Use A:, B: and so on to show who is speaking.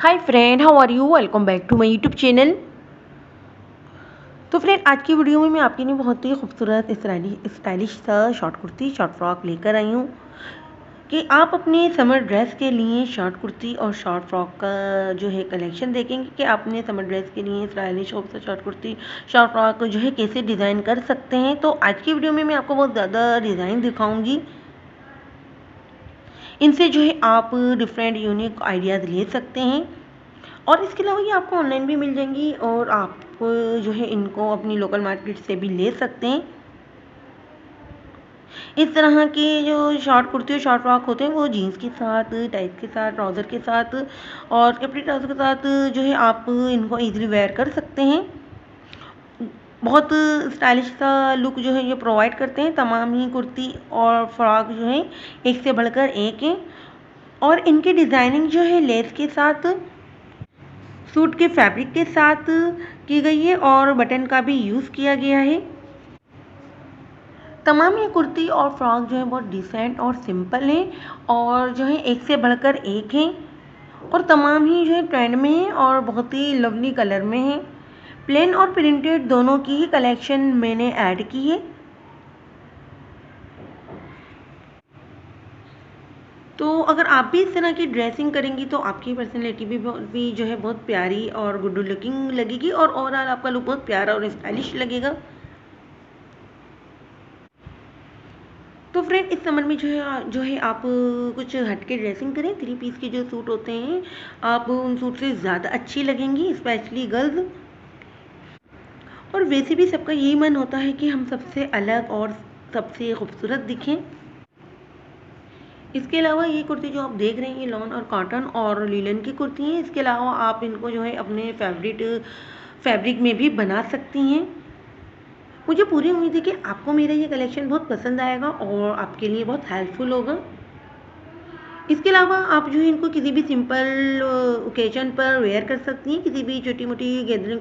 A: Hi friend, how are you? Welcome back to my YouTube channel. तो friend, आज की video में मैं आपके लिए बहुत ही खूबसूरत स्टाइलिश सा शॉर्ट कुर्ती शॉर्ट फ्रॉक लेकर आई हूँ कि आप अपने समर ड्रेस के लिए शॉर्ट कुर्ती और शॉर्ट फ्रॉक का जो है कलेक्शन देखेंगे कि आप अपने समर ड्रेस के लिए स्टाइलिश खूबसूरत शॉर्ट कुर्ती शॉर्ट फ्रॉक जो है कैसे डिज़ाइन कर सकते हैं। तो आज की वीडियो में मैं आपको बहुत ज़्यादा डिज़ाइन दिखाऊँगी। इनसे जो है आप डिफरेंट यूनिक आइडियाज़ ले सकते हैं और इसके अलावा ये आपको ऑनलाइन भी मिल जाएंगी और आप जो है इनको अपनी लोकल मार्केट से भी ले सकते हैं। इस तरह के जो शॉर्ट कुर्ती और शॉर्ट फ्रॉक होते हैं वो जीन्स के साथ, टाइप के साथ, ट्राउज़र के साथ और कैप्री ट्राउज़र के साथ जो है आप इनको ईज़िली वेयर कर सकते हैं। बहुत स्टाइलिश सा लुक जो है ये प्रोवाइड करते हैं। तमाम ही कुर्ती और फ्रॉक जो है एक से बढ़कर एक है और इनकी डिज़ाइनिंग जो है लेस के साथ, सूट के फैब्रिक के साथ की गई है और बटन का भी यूज़ किया गया है। तमाम ये कुर्ती और फ्रॉक जो है बहुत डिसेंट और सिंपल हैं और जो है एक से बढ़कर एक हैं और तमाम ही जो है ट्रेंड में है और बहुत ही लवली कलर में है। प्लेन और प्रिंटेड दोनों की ही कलेक्शन मैंने ऐड की है। तो अगर आप भी इस तरह की ड्रेसिंग करेंगी तो आपकी पर्सनैलिटी भी जो है बहुत प्यारी और गुड लुकिंग लगेगी और ओवरऑल आपका लुक बहुत प्यारा और स्टाइलिश लगेगा। तो फ्रेंड, इस समर में जो है आप कुछ हटके ड्रेसिंग करें। थ्री पीस के जो सूट होते हैं आप उन सूट से ज़्यादा अच्छी लगेंगी, स्पेशली गर्ल्स। और वैसे भी सबका यही मन होता है कि हम सबसे अलग और सबसे खूबसूरत दिखें। इसके अलावा ये कुर्ती जो आप देख रहे हैं ये लॉन और कॉटन और लीलन की कुर्ती है। इसके अलावा आप इनको जो है अपने फैब्रिक में भी बना सकती हैं। मुझे पूरी उम्मीद है कि आपको मेरा ये कलेक्शन बहुत पसंद आएगा और आपके लिए बहुत हेल्पफुल होगा। इसके अलावा आप जो है इनको किसी भी सिंपल ओकेजन पर वेयर कर सकती हैं, किसी भी छोटी मोटी गैदरिंग